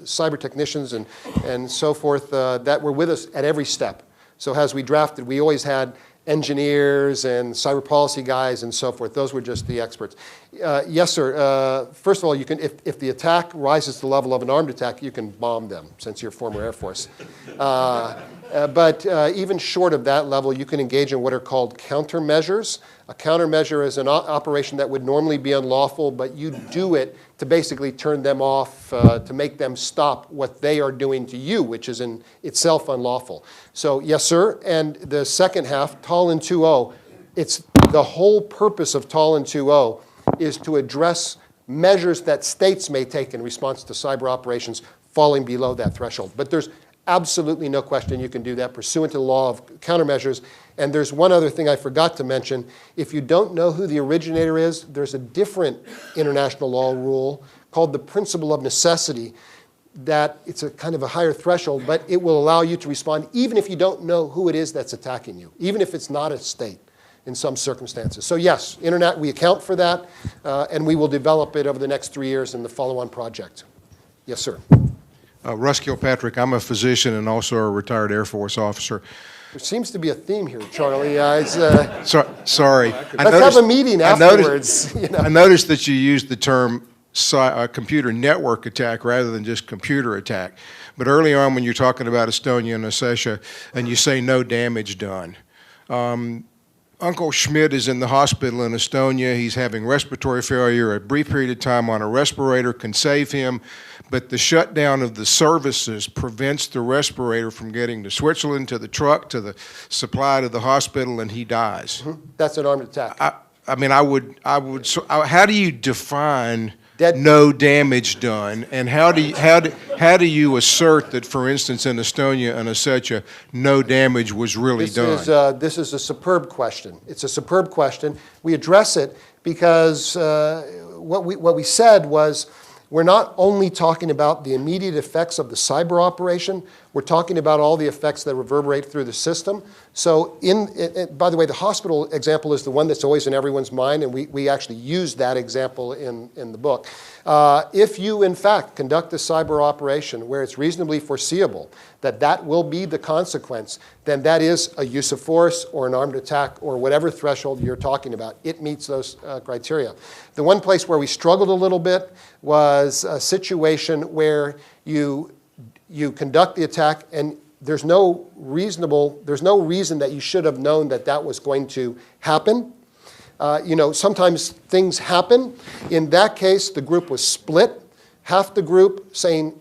cyber technicians and so forth that were with us at every step. So as we drafted, we always had engineers and cyber policy guys and so forth. Those were just the experts. Yes, sir. First of all, you can, if the attack rises to the level of an armed attack, you can bomb them, since you're former Air Force. But even short of that level, you can engage in what are called countermeasures. A countermeasure is an operation that would normally be unlawful, but you do it to basically turn them off, to make them stop what they are doing to you, which is in itself unlawful. So yes, sir. And the second half, TALN 2.0, it's the whole purpose of TALN 2.0 is to address measures that states may take in response to cyber operations falling below that threshold. But there's absolutely no question you can do that pursuant to the law of countermeasures. And there's one other thing I forgot to mention. If you don't know who the originator is, there's a different international law rule called the principle of necessity that it's a kind of a higher threshold, but it will allow you to respond even if you don't know who it is that's attacking you, even if it's not a state in some circumstances. So yes, internet, we account for that, and we will develop it over the next 3 years in the follow-on project. Yes, sir. Russ Kilpatrick, I'm a physician and also a retired Air Force officer. There seems to be a theme here, Charlie. Sorry. Let's have a meeting afterwards. I noticed that you used the term computer network attack rather than just computer attack. But early on when you're talking about Estonia and Ossetia and you say no damage done, Uncle Schmidt is in the hospital in Estonia. He's having respiratory failure. A brief period of time on a respirator can save him, but the shutdown of the services prevents the respirator from getting to Switzerland, to the truck, to the supply to the hospital, and he dies. Mm-hmm. That's an armed attack. I mean, how do you define no damage done, and how do you assert that, for instance, in Estonia and Ossetia, no damage was really done? This is a superb question. It's a superb question. We address it because what we said was we're not only talking about the immediate effects of the cyber operation, we're talking about all the effects that reverberate through the system. So by the way, the hospital example is the one that's always in everyone's mind, and we actually use that example in the book. If you, in fact, conduct a cyber operation where it's reasonably foreseeable that that will be the consequence, then that is a use of force or an armed attack or whatever threshold you're talking about. It meets those criteria. The one place where we struggled a little bit was a situation where you conduct the attack and there's no reason that you should have known that that was going to happen. Sometimes things happen. In that case, the group was split. Half the group saying